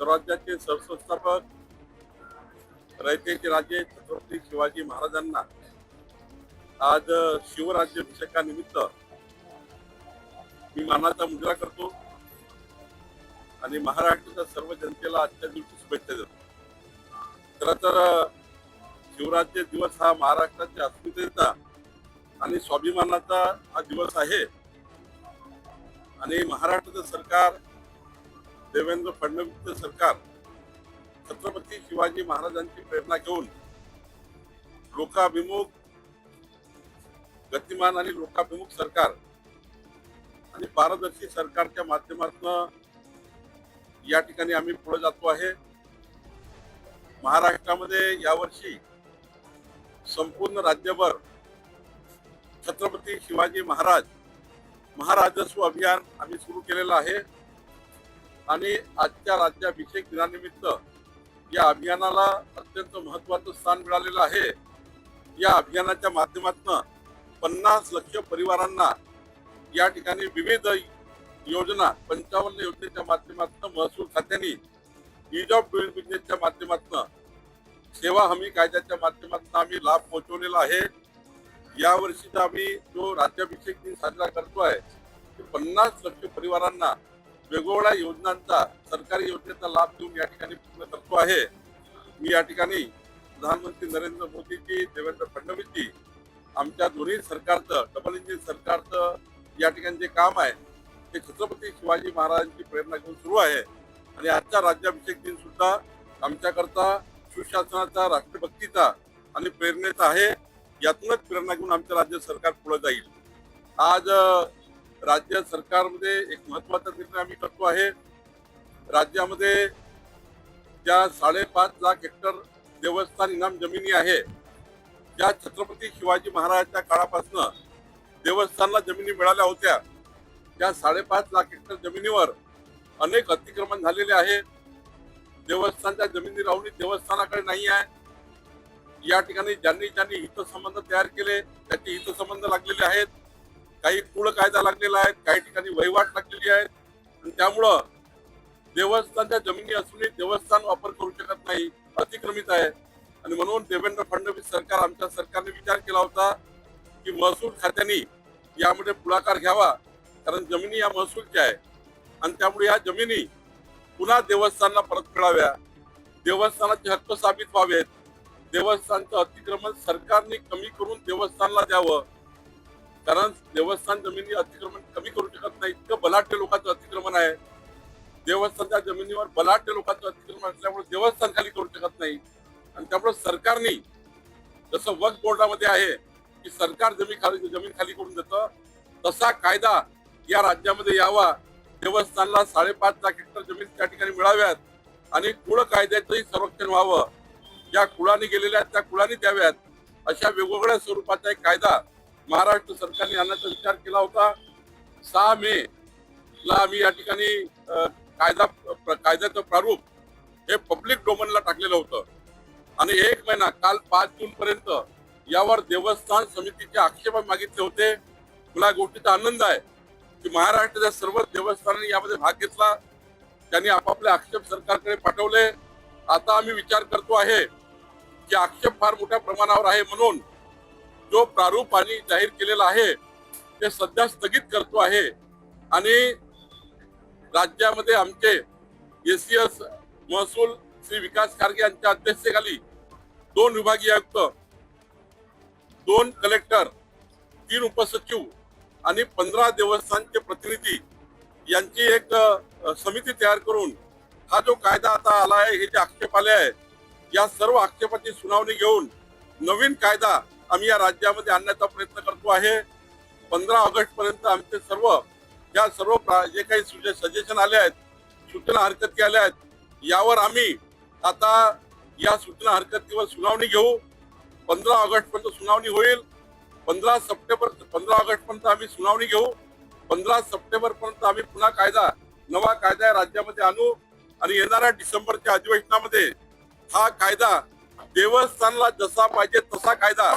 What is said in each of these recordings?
स्वराज्याचे सरसंस्थापक रयतेचे राजे छत्रपती शिवाजी महाराजांना आज शिवराज्याभिषेकानिमित्त मी मानाचा मुजरा करतो आणि महाराष्ट्राच्या सर्व जनतेला आजच्या दिवशी शुभेच्छा देतो। खरं तर शिवराज्य दिवस हा महाराष्ट्राच्या अस्मितेचा आणि स्वाभिमानाचा हा दिवस आहे आणि महाराष्ट्राचं सरकार देवेंद्र फडणवीस सरकार छत्रपती शिवाजी महाराजांची प्रेरणा घेऊन लोकाभिमुख गतिमान आणि लोकाभिमुख सरकार आणि पारदर्शी सरकारच्या माध्यमातून या ठिकाणी आम्ही पुढे जातो आहे। महाराष्ट्रामध्ये यावर्षी संपूर्ण राज्यभर छत्रपती शिवाजी महाराजस्व अभियान आम्ही सुरू केलेलं आहे आणि आजच्या राज्याभिषेक दिनानिमित्त या अभियानाला अत्यंत महत्त्वाचं स्थान मिळालेलं आहे। या अभियानाच्या माध्यमातून 50 लाख परिवारांना या ठिकाणी विविध योजना 55 योजनेच्या माध्यमातून महसूल खात्याने ईज ऑफ डुईंग बिझनेसच्या माध्यमातून सेवा हमी कायद्याच्या माध्यमातून आम्ही लाभ पोहोचवलेला आहे। यावर्षीचा आम्ही जो राज्याभिषेक दिन साजरा करतोय 50 लाख परिवारांना वेगवेगळ्या योजनांचा सरकारी योजनेचा लाभ देऊन या ठिकाणी पूर्ण करतो आहे। मी या ठिकाणी प्रधानमंत्री नरेंद्र मोदीजी देवेंद्र फडणवीसजी आमच्या दोन्ही सरकारचं डबल इंजिन सरकारचं या ठिकाणी जे काम आहे ते छत्रपती शिवाजी महाराजांची प्रेरणा घेऊन सुरू आहे आणि आजचा राज्याभिषेक दिन सुद्धा आमच्याकरता सुशासनाचा राष्ट्रभक्तीचा आणि प्रेरणेचा आहे। यातूनच प्रेरणा घेऊन आमचं राज्य सरकार पुढे जाईल। आज राज्य सरकारमध्ये एक महत्त्वाचा निर्णय आम्ही करतो आहे। राज्यामध्ये ज्या 5.5 लाख हेक्टर देवस्थान इनाम जमिनी आहे ज्या छत्रपती शिवाजी महाराजांच्या काळापासून देवस्थानला जमिनी मिळाल्या होत्या त्या 5.5 लाख हेक्टर जमिनीवर अनेक अतिक्रमण झालेले आहे। देवस्थानच्या जमिनी राहुनी देवस्थानाकडे नाही आहे। या ठिकाणी ज्यांनी हितसंबंध तयार केले त्याचे हितसंबंध लागलेले आहेत। काही कुळ कायदा लागलेला आहे, काही ठिकाणी वहिवाट लागलेली आहे आणि त्यामुळं देवस्थानच्या जमिनी असूनही देवस्थान वापर करू शकत नाही, अतिक्रमित आहे। आणि म्हणून देवेंद्र फडणवीस सरकार आमच्या सरकारने विचार केला होता की महसूल खात्याने यामध्ये पुढाकार घ्यावा कारण जमिनी या महसूलच्या आहे आणि त्यामुळे या जमिनी पुन्हा देवस्थानला परत मिळाव्या, देवस्थानाचे हक्क साबित व्हावेत, देवस्थानचं अतिक्रमण सरकारने कमी करून देवस्थानला द्यावं कारण देवस्थान जमिनी अतिक्रमण कमी करू शकत नाही, इतकं बलाढ्य लोकांचं अतिक्रमण आहे। देवस्थानच्या जमिनीवर बलाढ्य लोकांचं अतिक्रमण असल्यामुळे देवस्थान खाली करू शकत नाही आणि त्यामुळे सरकारने जसं वक्फ बोर्डामध्ये आहे की सरकार जमीन खाली करून देतं तसा कायदा या राज्यामध्ये यावा। देवस्थानला 5.5 लाख हेक्टर जमीन त्या ठिकाणी मिळाव्यात आणि कुळ कायद्याचंही संरक्षण व्हावं। ज्या कुळाने गेलेल्या त्या कुळाने द्याव्यात अशा वेगवेगळ्या स्वरूपाचा एक कायदा महाराष्ट्र सरकारने आणण्याचा विचार केला होता। 6 मे ला आम्ही या ठिकाणी कायद्याचं प्रारूप हे पब्लिक डोमेनला टाकलेलं होतं आणि 1 महिना काल 5 जून पर्यंत यावर देवस्थान समितीचे आक्षेप मागितले होते। मला गोष्टीचा आनंद आहे की महाराष्ट्राच्या सर्व देवस्थानांनी यामध्ये भाग घेतला, त्यांनी आपापले आक्षेप सरकारकडे पाठवले। आता आम्ही विचार करतो आहे की आक्षेप फार मोठ्या प्रमाणावर आहे म्हणून जो प्रारूप आणि जाहीर केलेला आहे ते सध्या स्थगित करतो आहे आणि राज्यामध्ये आमचे एसीएस महसूल श्री विकास खारगे यांच्या अध्यक्षतेखाली 2 विभागीय आयुक्त, 2 कलेक्टर, 3 उपसचिव आणि 15 देवस्थानचे प्रतिनिधी यांची एक समिती तयार करून हा जो कायदा आता आला आहे हे जे आक्षेप आले आहे या सर्व आक्षेपाची सुनावणी घेऊन नवीन कायदा आम्ही या राज्यामध्ये आणण्याचा प्रयत्न करतो आहे। 15 ऑगस्ट पर्यंत आमचे सर्व जे काही सजेशन आले आहेत, सूचना हरकती आल्या आहेत यावर आम्ही आता या सूचना हरकतीवर सुनावणी घेऊ। 15 ऑगस्ट पर्यंत सुनावणी होईल। 15 ऑगस्ट पर्यंत आम्ही सुनावणी घेऊ। 15 सप्टेंबर पर्यंत आम्ही पुन्हा नवा कायदा राज्यामध्ये आणू आणि येणाऱ्या डिसेंबरच्या अधिवेशनामध्ये हा कायदा देवस्थानला जसा पाहिजे तसा कायदा,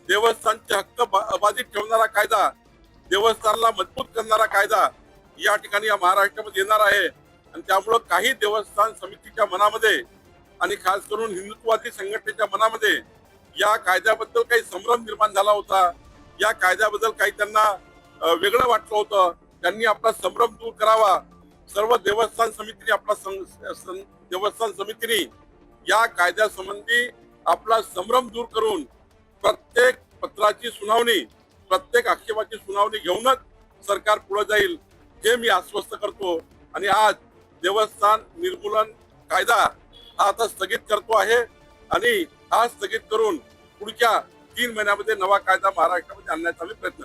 देवस्थानचे हक्क अबाधित ठेवणारा कायदा, देवस्थानला मजबूत करणारा कायदा या ठिकाणी या महाराष्ट्रामध्ये येणार आहे आणि त्यामुळं काही देवस्थान समितीच्या मनामध्ये आणि खास करून हिंदुत्ववादी संघटनेच्या मनामध्ये या कायद्याबद्दल काही संभ्रम निर्माण झाला होता. या कायद्याबद्दल काही त्यांना वेगळं वाटलं होतं. त्यांनी आपला संभ्रम दूर करावा. सर्व देवस्थान समितीने देवस्थान समितीने या कायद्यासंबंधी आपला संभ्रम दूर करून प्रत्येक पत्राची सुनावणी, प्रत्येक आक्षेपाची सुनावणी घेऊनच सरकार पुढे जाईल हे मी आश्वस्त करतो. आणि आज देवस्थान निर्मूलन कायदा हा आता स्थगित करतो आहे आणि हा स्थगित करून पुढच्या 3 महिन्यामध्ये नवा कायदा महाराष्ट्रामध्ये आणण्याचा आम्ही प्रयत्न